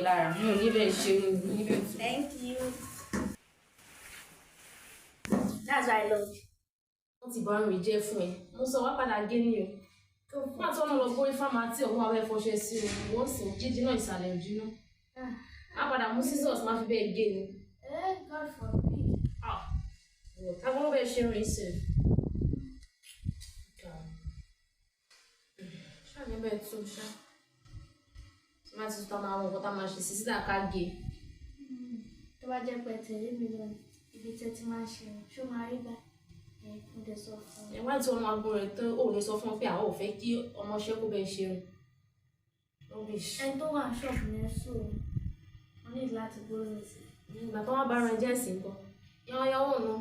lára. Mi ò ní bẹ́ẹ̀ ṣe ní bẹ́ẹ̀ tó. Thank you. That's why I love you. Wọ́n ti bá ń rìn jẹ́ fún ẹ. Mo sọ wá padà gé ní o. Má tó lọ gbórí fámátì ọ̀hún abẹ́ fọṣẹ sí o. Wọ́n sì jíjí náà ìsàlẹ̀ ojú náà. Má padà mú scissors má fi bẹ́ẹ̀ gé ni. God forbid. Táwọn ló bẹ́ẹ̀ ṣe rìn sí i. Ṣáà ní bẹ́ẹ̀ tó ṣá. Má ti tọ́ máa wọ nǹkan tá máa ṣe sí sídà ká gé. Tó bá jẹ́ pé tẹ̀lé mi lọ ibi tẹ́ ti máa ń ṣe ṣó máa rí bá mo dẹ̀ sọ fún un. Wá tí wọn máa gbọ́ rẹ̀ tó ò lè sọ fún ọ pé àwọn ò fẹ́ kí ọmọọṣẹ́ kó bẹ́ẹ̀ ṣe rìn. Ẹni tó wà ṣọ́ọ̀bù yẹn sọ wọn ní láti gbóòrò sí. Ìgbà tó wá bá ara jẹ́ ẹ̀sìn nǹkan. Yáwó nu.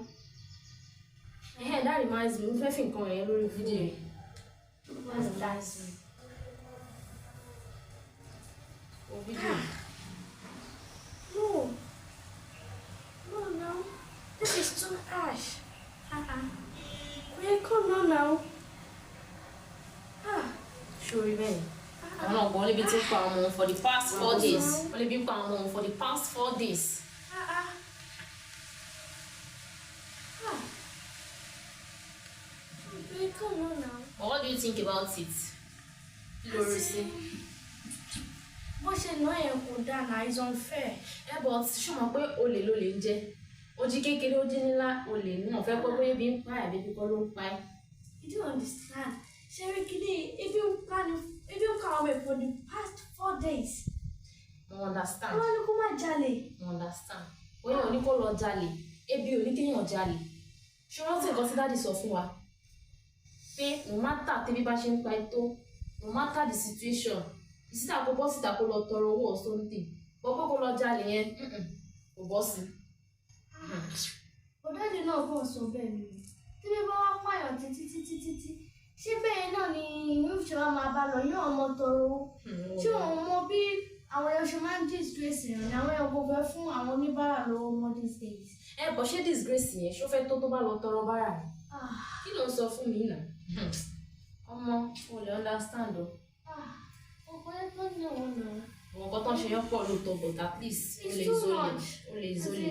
That reminds me, mo fẹ́ fi nǹkan rẹ̀ lórí fídíò rẹ̀. What's that? Video. No. This is too harsh. Wait, come on now. Sure, man. Àwọn ọ̀gbọ́n níbi tí ń pa ọmọ wọn for the past 4 days. Wọ́n lè bí ń pa ọmọ wọn for the past 4 days. Wait, come on now. What do you think about it? Lorisi. Bó ṣe ná yẹn kò dáa náà, it's unfair. But ṣó mọ̀ pé olè ló lè jẹ́. Ó jí kékeré ó jí nílá olè ní wọ́n fẹ́ pé bóyá ebi ń pa àbí kíkọ́ ló ń pa ẹ́. You don't understand. Sherry Kini, ebi ń pa ọmọ ẹ̀ for the past 4 days. Mo understand. Wọ́n ní kó má jalè. Mo understand. Bóyá ò ní kó lọ jalè, ebi ò ní kéèyàn jalè. Ṣé wọ́n ti nǹkan tí dáàdì sọ fún wa? Pé no matter tẹ́bí bá ṣe ń pa ẹ́ tó, no matter the situation, ìsítà kó bọ́ síta kó lọ tọrọ owó or something. Bọ́pọ̀ kó lọ jalè yẹn, kò bọ́ sí. Ọ̀dọ́dẹ náà kàn sọ bẹ́ẹ̀ ni. Tí bí bá wá pààyàn títí ṣé bẹ́ẹ̀ náà ni ìṣe wa máa bá lọ yóò ọmọ tọrọ owó. Ṣé òun mọ bí àwọn èèyàn ṣe máa ń disgrace èèyàn ni àwọn èèyàn gbogbo ẹ fún àwọn oníbàárà lọ́wọ́ mọ́ these days. Bọ̀ ṣé disgrace yẹn ṣó fẹ́ tó bá lọ tọrọ bárà ni? Kí ló ń sọ fún mi náà? Ọmọ o lè understand o. Ọkọ ẹ tó ní òun náà. Àwọn nǹkan tó ń ṣe yán pọ̀ lóòótọ́ but at least o lè zolè.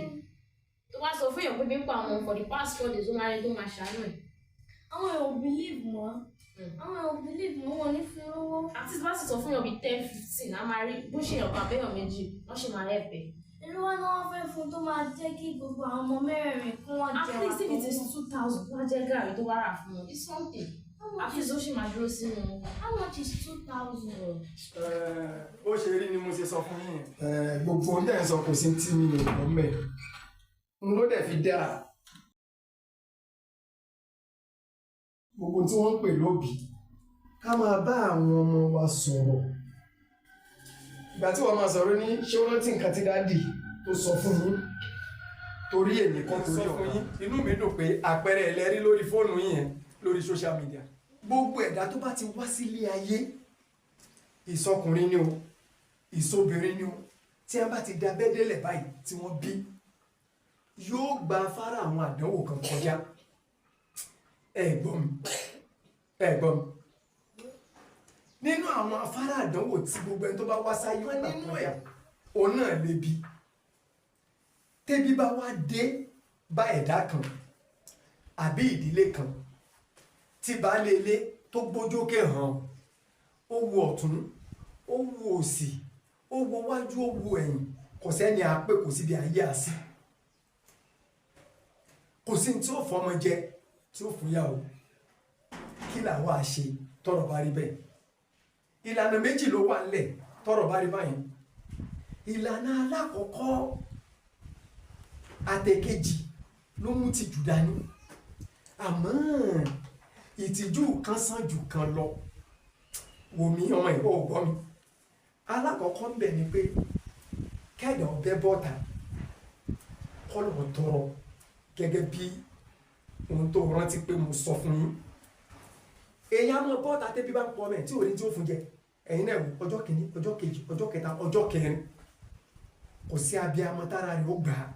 Tó bá sọ fún èèyàn pé bí ń pa àwọn for the past 4 days ó máa rí tó máa ṣàánú ẹ̀. Àwọn èèyàn ò believe mọ́. Wọn ní fi owó. Àti bá sì sọ fún èèyàn bíi 10-15 á máa rí bó ṣe èèyàn kan àbẹ́yàn méjì wọ́n ṣe máa ẹ̀bẹ̀. Èló wá náà wọ́n fẹ́ fún tó máa jẹ́ kí gbogbo àwọn ọmọ mẹ́rẹ̀ẹ̀rin kí wọ́n jẹun. At least if it is 2,000 tó bá jẹ́ gàrí tó bá rà fún wọn it's something. Àfi ó ṣì máa dúró sínú. How much is 2,000? Ó ṣe rí ni mo ṣe sọ fún yín. Gbogbo ohun tẹ̀ ń sọ kò sí tí mi lè gbọ́ mẹ́. N ló dẹ̀ fi dáa. Gbogbo tí wọ́n ń pè lóbì ká máa bá àwọn ọmọ wa sọ̀rọ̀. Ìgbà tí wọ́n máa sọ̀rọ̀ ní ṣé ó rántí nǹkan tí dáàdì tó sọ fún yín torí èmi kan tó sọ fún yín inú mi dùn pé àpẹẹrẹ ẹlẹ́rí lórí fóònù yẹn lórí social media. Gbogbo ẹ̀dá tó bá ti wá sílé ayé ìsọkùnrin ni o ìsọbìnrin ni o tí a bá ti da bẹ́dẹ́lẹ̀ báyìí tí wọ́n bí yóò gba afárá àwọn àdánwò kan kọjá. Ẹ gbọ́ mi nínú àwọn afárá àdánwò tí gbogbo ẹni tó bá wá sáyé wọn nínú ẹ̀ òun náà lè bí tẹ́bí bá wá dé bá ẹ̀dá kan àbí ìdílé kan tí baálé ilé tó gbójókè hàn ó wo ọ̀tún ó wo òsì ó wo wájú ó wo ẹ̀yìn kò sẹ́ni àpè kò síbi ayé àsì kò sí tí ó fọmọ jẹ tí ó fún yàwó kí làwọn àṣe tọ́rọ̀ bá rí bẹ́ẹ̀ ìlànà méjì ló wà nílẹ̀ tọ́rọ̀ bá rí báyìí ìlànà alákọ̀ọ́kọ́ àtẹ̀kejì ló mú tìjú dání àmọ́ ìtìjú kan sàn jù kan lọ wò mí ọmọ ìwọ ògbọ́ mi alákọ̀ọ́kọ́ ń bẹ̀ ni pé kẹ́dà ọbẹ̀ bọ́ta kọ́lọ̀ tọrọ gẹ́gẹ́ bí ohun tó rántí pé mo sọ fún yín èèyàn mọ bọ́ta tẹ́bí bá ń pọ̀ mẹ́ tí ò ní tí ó fún jẹ ẹ̀yin náà wò ọjọ́ kìíní ọjọ́ kejì ọjọ́ kẹta ọjọ́ kẹrin kò sí abiyamọ tára rẹ̀ ó gbà á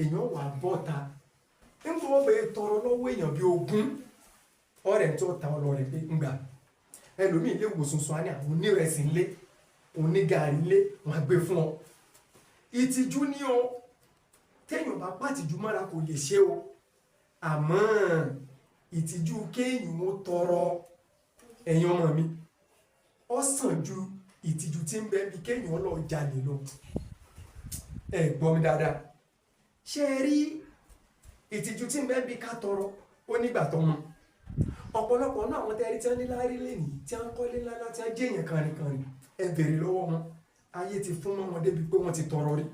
èèyàn wà bọ́ta nígbà wọ́n bẹ̀rẹ̀ tọrọ lọ́wọ́ èèyàn bíi 20 ọ̀rẹ́ tó ta ọlọ́rẹ̀ pé ń gbà ẹlòmíì ilé ìwòsàn sọ ní àwọn onírẹsì ńlé onígàrí lé wọn á gbé fún ọ ìtìjú ni o téèyàn bá pàtìjú mọ́ra kò lè ṣe o àmọ́ ìtìjú kéèyàn ó tọrọ ẹ̀yin ọmọ mi ó sàn ju ìtìjú tí ń bẹ bí kéèyàn lọ jalè lọ ẹ gbọ́ mi dáadáa ṣé ẹ rí ìtìjú tí ń bẹ bí ká tọrọ ó nígbà tó mọ ọ̀pọ̀lọpọ̀ náà àwọn tẹ́rí tí wọ́n ní láárí lẹ́nìí tí wọ́n kọ́lé ńlá tí wọ́n jẹ́ èèyàn kànrìnkànrìn ẹ bèrè lọ́wọ́ wọn ayé ti fún mọ́ wọn débi pé wọ́n ti tọrọ rí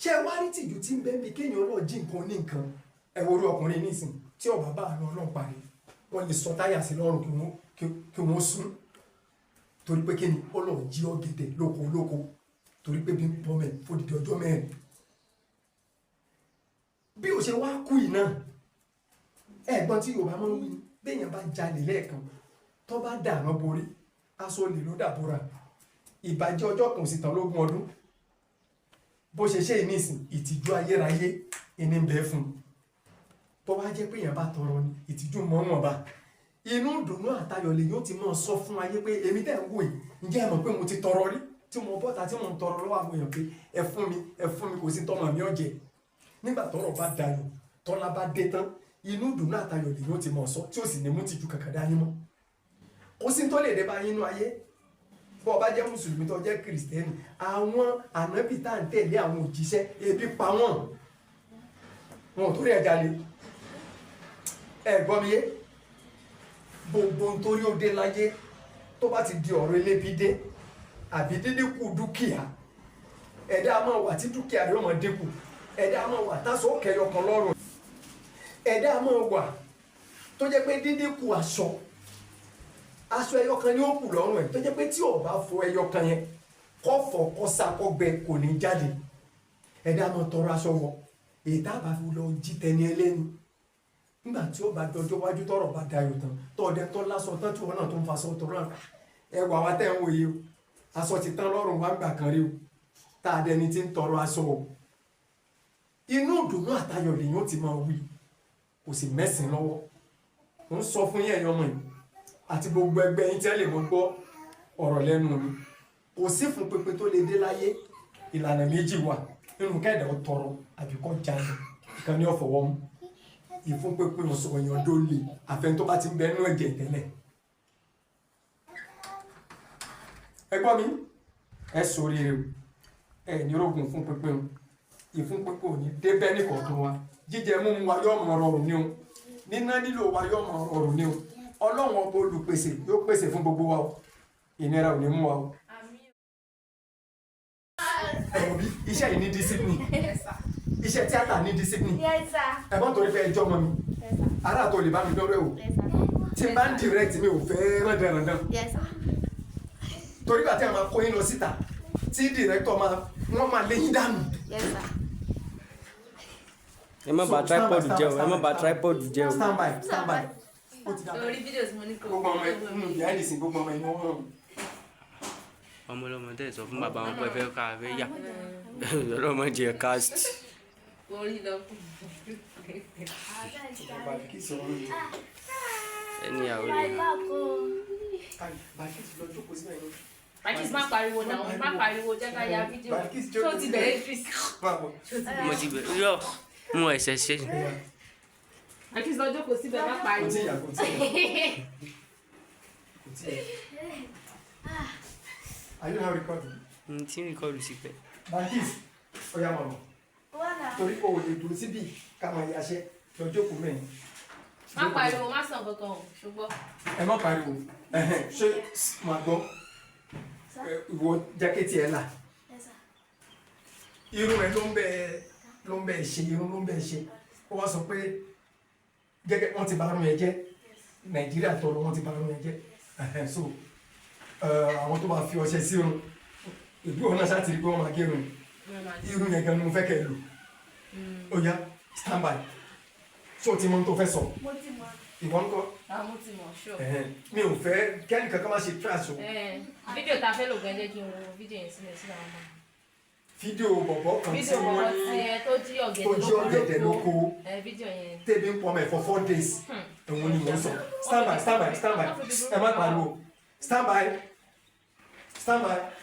ṣé ẹ wá rí tìjú tí ń bẹ bí kéèyàn lọ jí nǹkan ní nǹkan ẹ wo orí ọkùnrin nísìn tí ọba bá àlọ́ ọlọ́run parí wọ́n lè sọ táyà sí lọ́rùn kí wọ́n sún torí pé kí ni ọlọ́run jí ọ̀gẹ̀dẹ̀ lóko torí pé bí ń pọ́ mẹ́ fòdìdí ọjọ́ mẹ́rin bí ó ṣe wá kú yìí náà ẹ̀gbọ́n tí Yorùbá máa ń wí béèyàn bá jalè lẹ́ẹ̀kan tó bá dààmú borí aṣọ olè ló dàbúrà ìbàjẹ́ ọjọ́ kan sì tán lógún ọdún bó ṣe ṣe ìnísìn ìtìjú ayérayé ìní ń bẹ fún un tó bá jẹ́ pé èèyàn bá tọrọ ni ìtìjú mọ́wọ́n bá inú ìdùnnú àtayọ̀ lè yóò ti máa sọ fún ayé pé èmi tẹ̀ ń wò yìí ǹjẹ́ ẹ mọ̀ pé mo ti tọrọ rí tí mo bọ́ta tí mo ń tọrọ lọ́wọ́ àwọn èèyàn pé ẹ fún mi kò sí tọmọ mi ọ̀jẹ̀ nígbà tọrọ bá dayọ̀ tọ́lá bá dé tán inú ìdùnnú àtayọ̀ lè yóò ti máa sọ tí ó sì ní mú tìjú kankan dání mọ́ kò sí tó lè dé bá yín inú ayé bó o bá jẹ́ mùsùlùmí tó jẹ́ kìrìsìtẹ́nì àwọn ànábì tá à ń tẹ̀lé àwọn òjíṣẹ́ ebi pa wọ́n wọn ò tó rí ẹja le ẹ gbọ́ mi yé gbogbo nítorí ó dé láyé tó bá ti di ọ̀rọ̀ elébi dé àbí dídínkù dúkìá ẹ̀dá a máa wà tí dúkìá rẹ̀ máa dínkù ẹ̀dá a máa wà táṣọ kẹyọ kan lọ́rùn ẹ̀dá a máa wà tó jẹ́ pé dídínkù aṣọ ẹyọ kan ni ó kù lọ́rùn ẹ̀ tó jẹ́ pé tí o bá fọ ẹyọ kan yẹn kọ́fọ̀ kọ́sà kọ́gbẹ kò ní jáde ẹ̀dá a máa tọrọ aṣọ wọ èyí tá a bá fi lọ jí tẹni ẹlẹ́ni nígbà tí ó bá dọjọ́ wájú tọrọ bá dayọ̀ tán tọ́ọ̀dẹ tó lásọ tán tí wọn náà tó ń faṣọ tó rán ẹwà wa tẹ́ ń wòye o aṣọ ti tán lọ́rùn wá gbà kan rí o tá a dẹni tí ń tọrọ aṣọ o inú ìdùnnú àtayọ̀ lèyìn ó ti máa wí kò sì mẹ́sìn lọ́wọ́ mo ń sọ fún yẹn ọmọ yìí àti gbogbo ẹgbẹ́ yín tí ẹ lè mọ gbọ́ ọ̀rọ̀ lẹ́nu mi kò sí fún pépé tó lè dé láyé ìlànà méjì wà nínú kẹ́ẹ̀dá ó tọrọ àbíkọ́ jáde ìkan ní ọ̀fọ̀wọ́ mu ìfún pépé ọ̀sọ̀ èèyàn tó lè àfẹn tó bá ti ń bẹ nínú ẹ̀jẹ̀ tẹ́lẹ̀ ẹ gbọ́ mi ẹ sórí rẹ ẹ ní rògùn fún pépé o ìfún pépé ò ní débẹ́ ní kọ̀ọ̀kan wa jíjẹ mímu wa yóò mọ̀ rọrùn ní o níná nílò wa yóò mọ̀ rọrùn ní o ọlọ́run ọba olùpèsè yóò pèsè fún gbogbo wa o ìnira ò ní mú wa o. ẹ̀rọ bí iṣẹ́ yìí ní discipline iṣẹ́ tíátà ní discipline ẹ̀gbọ́n torí fẹ́ ẹjọ́ mọ́ mi ará tó lè bá mi dọ́rẹ́ o tí n bá ń direct mi ò fẹ́ rán dandan torí bàtí a máa kó yín lọ síta tí director wọ́n máa lé yín dànù. ẹ má bà tripod jẹ́ o ẹ má bà tripod jẹ́ o. stand by lórí fídíò tí mo ní kó gbogbo ọmọ inú behind the scene gbogbo ọmọ inú wọn. ọmọ ọlọmọ tẹ sọ fún bàbá wọn pé fẹ́ ká fẹ́ yà ọlọmọ jẹ cast. orí lọ. ẹni àwọn olè. Bakis má pariwo náà má pariwo jẹ́ ká ya fídíò tó ti bẹ̀rẹ̀ Idris. mo ti bẹ̀rẹ̀ yọ mo ẹsẹ̀ ṣe. Bakis lọ jókòó síbẹ̀ má pariwo. Are you now recording? n tí ń rìkọ́dù sí pẹ́. Bakis ọ̀yà mọ̀mọ́ torí o ò lè dúró síbí ká máa yaṣẹ́ lọ́jọ́ kù mẹ́rin. Má pariwo má sàn kankan o ṣùgbọ́n. Ẹ má pariwo ṣé màá gbọ́ ìwọ jákẹ́tì ẹ̀ là irun ẹ̀ ló ń bẹ ṣe irun ló ń bẹ ṣe ó wá sọ pé gẹ́gẹ́ wọ́n ti bá arún ẹ jẹ́ Nàìjíríà tọrọ wọ́n ti bá arún ẹ jẹ́ so àwọn tó máa fi ọṣẹ sí irun ìlú ọ̀nà ṣáàtìrí pé wọ́n máa gé irun yẹn gan ni mo fẹ́ kẹ́ ẹ lò ó yá stand by ṣé o ti mọ ohun tó fẹ́ sọ ìwọ ń kọ́ mo ti mọ̀ ṣọ́. mi ò fẹ́ kẹ́ni kankan má ṣe trash o. fídíò tá a fẹ́ lò gan jẹ́ kí n wo fídíò yẹn sílẹ̀ sí àwọn ọmọ. fídíò bọ̀bọ̀ kan tí fídíò wọ́n bọ̀bọ̀ ní tó jí ọ̀gẹ̀dẹ̀ lóko fídíò yẹn. tẹ́bi ń pọ̀ mẹ́ for 4 days òun ni mò ń sọ stand by ẹ má pariwo stand by stand by.